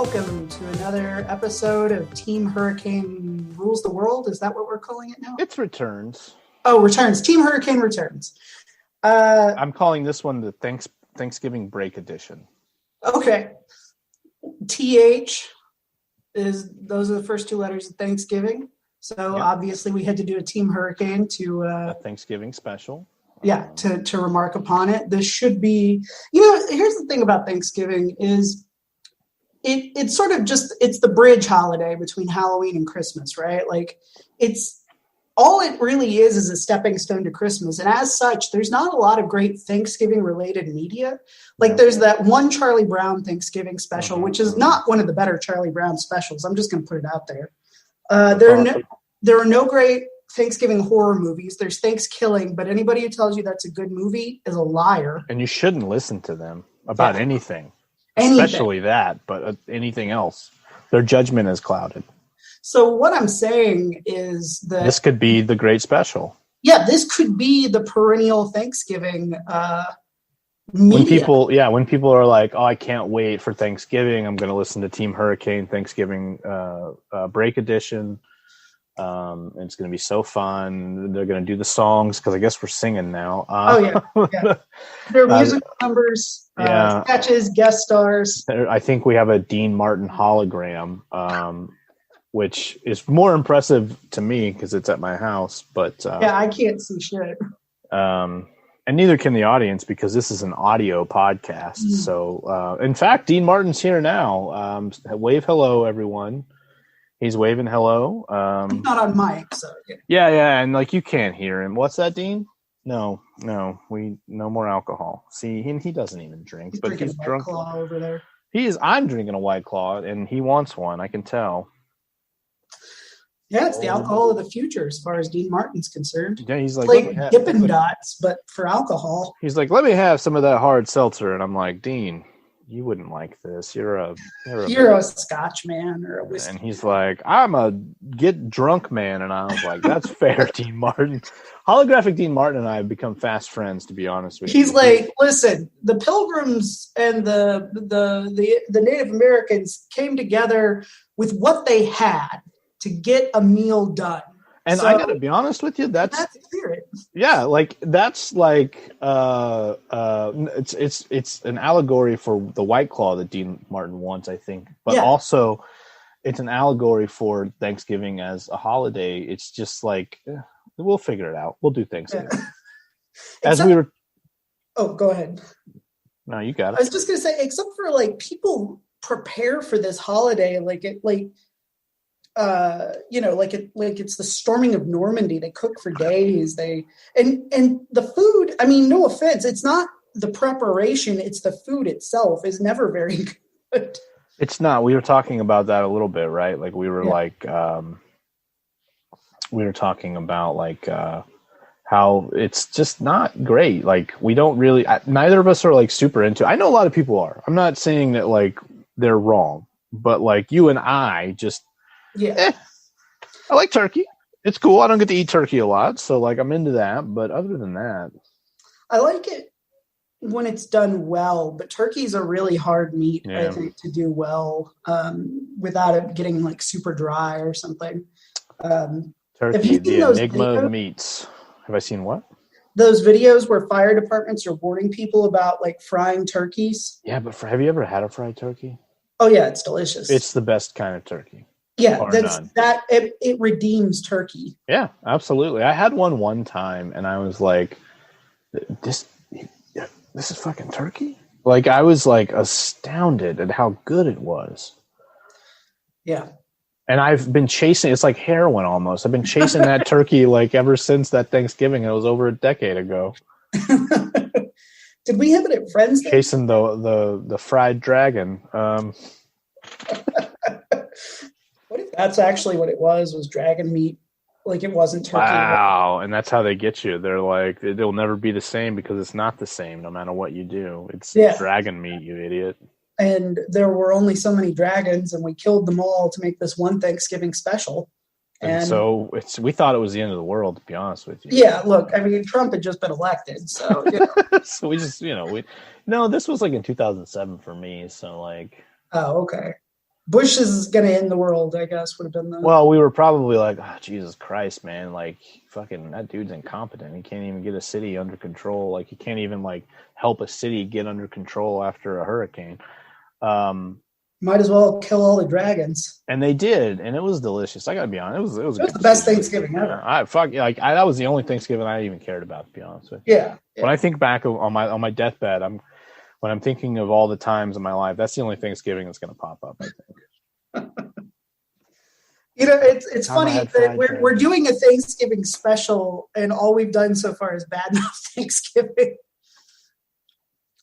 welcome to another episode of Team Hurricane Rules the World. Is that what we're calling it now? It's Returns. Oh, Returns. Team Hurricane Returns. I'm calling this one the Thanksgiving Break Edition. Okay. TH those are the first two letters of Thanksgiving. So Obviously we had to do a Team Hurricane to a Thanksgiving special. Yeah, to remark upon it. This should be, here's the thing about Thanksgiving is it's sort of just, it's the bridge holiday between Halloween and Christmas, right? Like all it really is a stepping stone to Christmas. And as such, there's not a lot of great Thanksgiving related media. Like there's that one Charlie Brown Thanksgiving special, which is not one of the better Charlie Brown specials. I'm just going to put it out there. There are no great Thanksgiving horror movies. There's Thanksgiving, but anybody who tells you that's a good movie is a liar. And you shouldn't listen to them about anything. Especially that, but anything else. Their judgment is clouded. So what I'm saying is that this could be the great special. Yeah, this could be the perennial Thanksgiving media. When people are like, "Oh, I can't wait for Thanksgiving. I'm going to listen to Team Hurricane Thanksgiving Break Edition. It's going to be so fun. They're going to do the songs because I guess we're singing now." Their music numbers, sketches, guest stars. I think we have a Dean Martin hologram, which is more impressive to me because it's at my house. But I can't see shit. And neither can the audience because this is an audio podcast. So, in fact, Dean Martin's here now. Wave hello, everyone. He's waving hello. He's not on mic, so yeah, and like you can't hear him. What's that, Dean? No more alcohol. See, he doesn't even drink, but he's drunk. Claw over there. I'm drinking a White Claw, and he wants one. I can tell. Yeah, it's the alcohol of the future, as far as Dean Martin's concerned. Yeah, he's like Dippin' Dots, but for alcohol. He's like, let me have some of that hard seltzer, and I'm like, Dean, you wouldn't like this. You're a Scotch man or a whiskey. And he's like, I'm a get drunk man. And I was like, that's fair, Dean Martin. Holographic Dean Martin and I have become fast friends, to be honest with you. He's like, listen, the Pilgrims and the Native Americans came together with what they had to get a meal done. And I gotta be honest with you, that's spirit. Yeah, like that's like it's an allegory for the White Claw that Dean Martin wants, I think. But also it's an allegory for Thanksgiving as a holiday. It's just like we'll figure it out. We'll do Thanksgiving. Oh, go ahead. No, you got it. I was just gonna say, except for like people prepare for this holiday it's the storming of Normandy. They cook for days. And the food, I mean, no offense, it's not the preparation, it's the food itself is never very good. It's not. We were talking about that a little bit, right? Like we were talking about how it's just not great. Like we don't really, neither of us are like super into it. I know a lot of people are. I'm not saying that like they're wrong, but like you and I just, I like turkey. It's cool. I don't get to eat turkey a lot, so like I'm into that. But other than that, I like it when it's done well. But turkey's a really hard meat, I think, to do well without it getting like super dry or something. Turkey, the enigma of meats. Have I seen what? Those videos where fire departments are warning people about like frying turkeys. Yeah, but have you ever had a fried turkey? Oh yeah, it's delicious. It's the best kind of turkey. Yeah, it redeems turkey. Yeah, absolutely. I had one time, and I was like, "This is fucking turkey." Like I was like astounded at how good it was. Yeah. And I've been chasing. It's like heroin almost. I've been chasing that turkey like ever since that Thanksgiving. It was over a decade ago. Did we have it at Friends Day? Chasing the fried dragon. What if that's actually what it was dragon meat? Like it wasn't turkey. Wow, and that's how they get you. They're like, it'll never be the same because it's not the same no matter what you do. It's dragon meat, you idiot. And there were only so many dragons, and we killed them all to make this one Thanksgiving special. And so we thought it was the end of the world, to be honest with you. Yeah, look, I mean, Trump had just been elected, so so we just, this was like in 2007 for me. So like, oh, okay. Bush is going to end the world, I guess, would have been the. Well, we were probably like, oh, Jesus Christ, man. Like, fucking, that dude's incompetent. He can't even get a city under control. Like, he can't even, like, help a city get under control after a hurricane. Might as well kill all the dragons. And they did, and it was delicious. I gotta be honest, it was the best Thanksgiving ever. That was the only Thanksgiving I even cared about, to be honest with you. Yeah. When I think back on my deathbed, when I'm thinking of all the times in my life, that's the only Thanksgiving that's gonna pop up, I think. It's funny that we're doing a Thanksgiving special, and all we've done so far is badmouth Thanksgiving.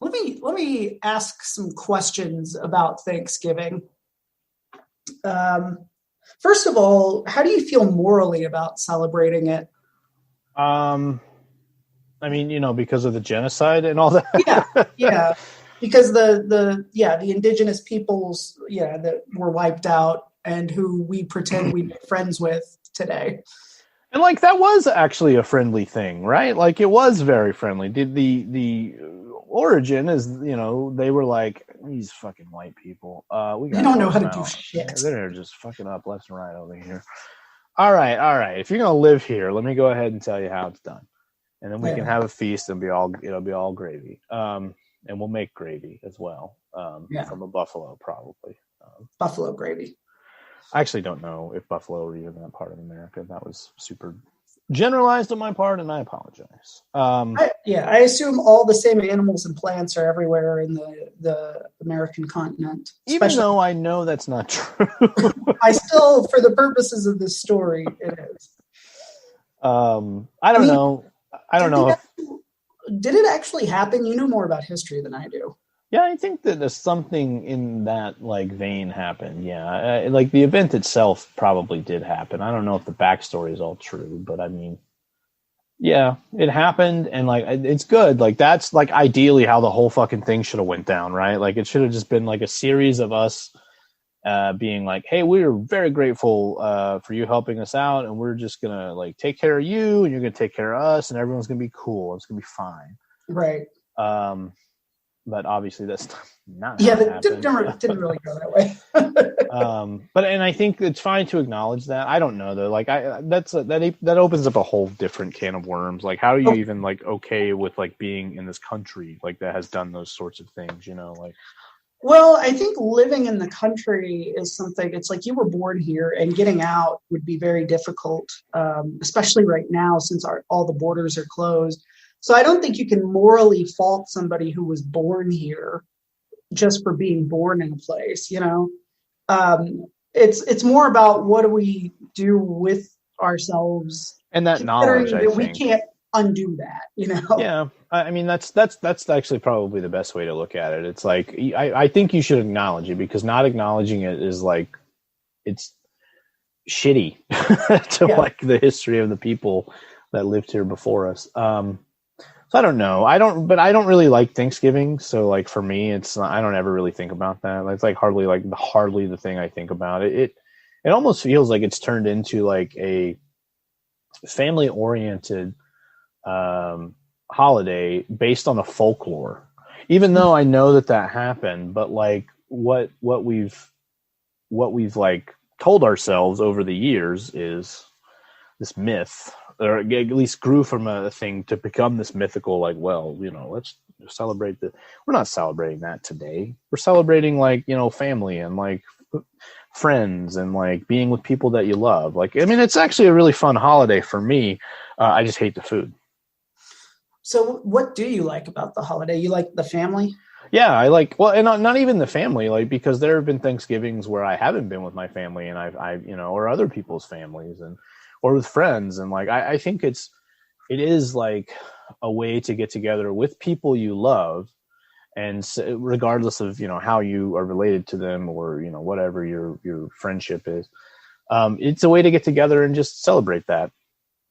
Let me ask some questions about Thanksgiving. First of all, how do you feel morally about celebrating it? I mean, because of the genocide and all that. Yeah. Because the indigenous peoples, that were wiped out and who we pretend we make friends with today. And like that was actually a friendly thing, right? Like it was very friendly. The origin is, they were like, these fucking white people. They don't know how to do shit. They're just fucking up left and right over here. All right. If you're gonna live here, let me go ahead and tell you how it's done, and then we can have a feast and it'll be all gravy. And we'll make gravy as well. From a buffalo, probably. Buffalo gravy. I actually don't know if buffalo are even that part of America. That was super generalized on my part, and I apologize. I assume all the same animals and plants are everywhere in the American continent. Even though I know that's not true. I still, for the purposes of this story, it is. I don't know. Did it actually happen? You know more about history than I do. Yeah, I think that there's something in that like vein happened. Yeah, like the event itself probably did happen. I don't know if the backstory is all true, but I mean, yeah, it happened, and like it's good. Like that's like ideally how the whole fucking thing should have went down, right? Like it should have just been like a series of us being like, "Hey, we're very grateful for you helping us out, and we're just gonna like take care of you, and you're gonna take care of us, and everyone's gonna be cool. It's gonna be fine." Right. But obviously that's not. Yeah, it didn't really go that way. But I think it's fine to acknowledge that. I don't know though. Like that opens up a whole different can of worms. Like how are you even like okay with like being in this country like that has done those sorts of things? Like. Well, I think living in the country is something. It's like you were born here, and getting out would be very difficult, especially right now since all the borders are closed. So I don't think you can morally fault somebody who was born here just for being born in a place, It's more about what do we do with ourselves, and that knowledge. I think we can't undo that, Yeah, I mean that's actually probably the best way to look at it. It's like I think you should acknowledge it, because not acknowledging it is like it's shitty to like the history of the people that lived here before us. So I don't know. I don't really like Thanksgiving. So like for me, it's not, I don't ever really think about that. It's like hardly the thing I think about. It almost feels like it's turned into like a family oriented holiday based on a folklore. Even though I know that happened, but like what we've like told ourselves over the years is this myth, or at least grew from a thing to become this mythical, like, well, let's celebrate we're not celebrating that today. We're celebrating like, family and like friends and like being with people that you love. Like, I mean, it's actually a really fun holiday for me. I just hate the food. So what do you like about the holiday? You like the family? Yeah, I like, well, and not even the family, like, because there have been Thanksgivings where I haven't been with my family, and I've or other people's families, or with friends. And like, I think it is like a way to get together with people you love, and regardless of, how you are related to them, or, whatever your friendship is, it's a way to get together and just celebrate that.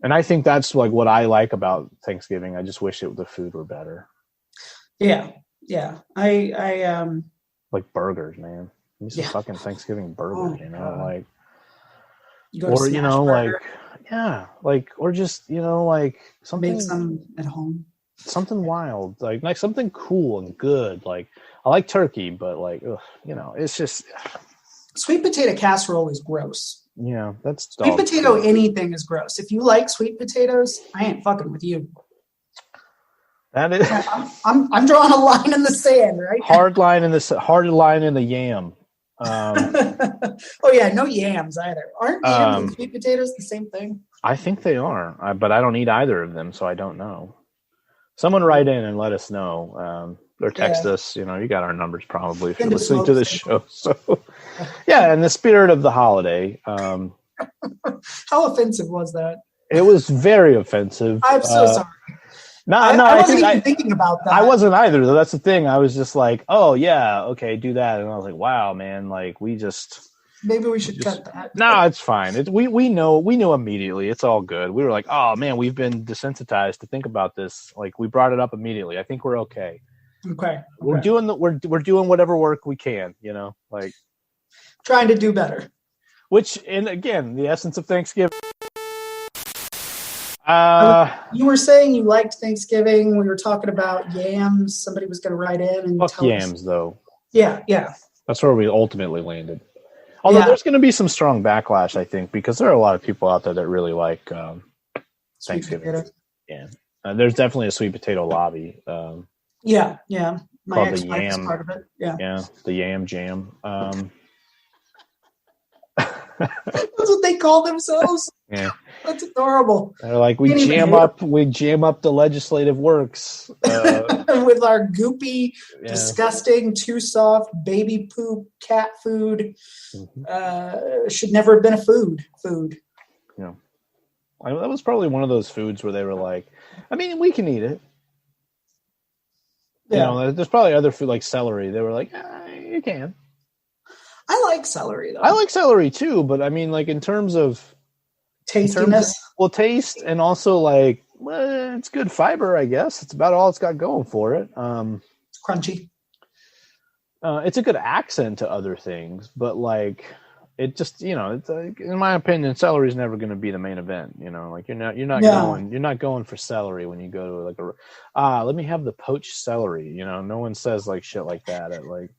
And I think that's like what I like about Thanksgiving. I just wish the food were better. Yeah. Yeah. I like burgers, man. Give me some fucking Thanksgiving burgers, like, or just, like something, make some at home, something wild, like something cool and good. Like I like turkey, but like, it's just Sweet potato casserole is gross. Yeah, that's sweet potato. Anything is gross. If you like sweet potatoes, I ain't fucking with you. That is. I'm drawing a line in the sand, right? Hard line in the yam. Oh yeah, no yams either. Aren't yams and sweet potatoes the same thing? I think they are, but I don't eat either of them, so I don't know. Someone write in and let us know, or text us. You got our numbers probably if you're listening to this show. So, yeah, in the spirit of the holiday. How offensive was that? It was very offensive. I'm so sorry. I wasn't even thinking about that. I wasn't either, though. That's the thing. I was just like, oh, yeah, okay, do that. And I was like, wow, man, like, maybe we should cut that. No, it's fine. We knew immediately. It's all good. We were like, oh, man, we've been desensitized to think about this. Like, we brought it up immediately. I think we're okay. Okay. We're doing whatever work we can, like. Trying to do better. And again, the essence of Thanksgiving. You were saying you liked Thanksgiving. We were talking about yams. Somebody was going to write in and fuck tell yams, us. though. Yeah. That's where we ultimately landed. Although there's going to be some strong backlash, I think, because there are a lot of people out there that really like Thanksgiving. Yeah, there's definitely a sweet potato lobby. Yeah. My ex-wife is part of it. Yeah, the Yam Jam. That's what they call themselves. Yeah. That's adorable. They're like, we jam up the legislative works with our goopy, disgusting, too soft baby poop cat food. Should never have been a food. Yeah, that was probably one of those foods where they were like, I mean, we can eat it. Yeah. There's probably other food like celery. They were like, you can. I like celery though. I like celery too, but I mean, like in terms of tastiness. Taste and also like, it's good fiber, I guess. It's about all it's got going for it. It's crunchy. It's a good accent to other things, but like it just, it's in my opinion, celery is never going to be the main event. Like you're not going for celery when you go to like let me have the poached celery. No one says like shit like that at like.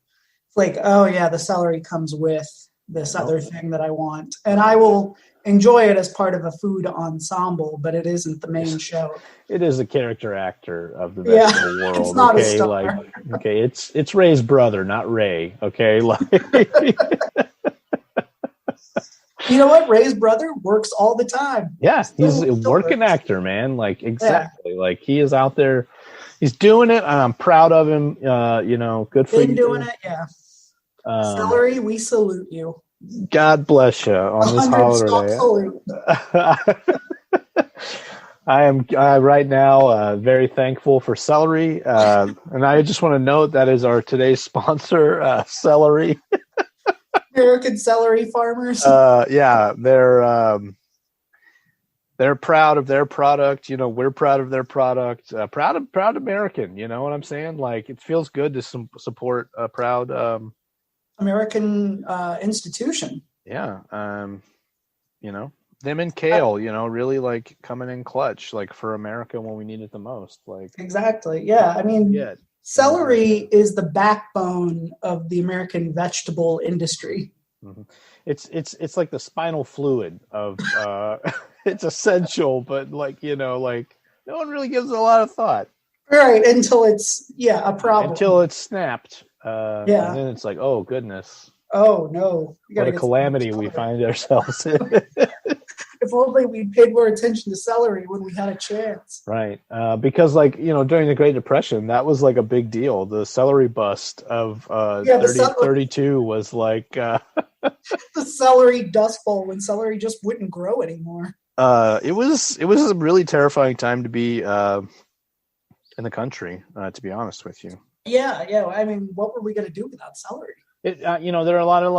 It's like, oh yeah, the celery comes with this other thing that I want, and I will enjoy it as part of a food ensemble, but it isn't the main show. It is a character actor of the vegetable world. It's not okay, a star. like okay, it's Ray's brother, not Ray. Okay, like. You know what? Ray's brother works all the time. Yeah, he's a working actor, man. Like exactly, like he is out there. He's doing it, and I'm proud of him. Good for you. Doing it, yeah. Celery, we salute you. God bless you on this holiday. I am right now very thankful for celery, and I just want to note that is our today's sponsor, Celery. American Celery Farmers. Yeah, they're proud of their product. We're proud of their product. Proud American. You know what I'm saying? Like it feels good to support a proud American institution. Yeah. Them and kale, really like coming in clutch, like for America when we need it the most. Like exactly. Yeah. I mean, celery is the backbone of the American vegetable industry. Mm-hmm. It's like the spinal fluid of it's essential, but like no one really gives it a lot of thought. Right, until it's a problem. Until it's snapped. And then it's like, oh goodness. Oh no. What a calamity we find ourselves in. If only we paid more attention to celery when we had a chance. Right. Because during the Great Depression, that was like a big deal. The celery bust of 32 was like the celery dust bowl when celery just wouldn't grow anymore. It was a really terrifying time to be in the country, to be honest with you. Yeah. I mean, what were we going to do without celery? There are a lot of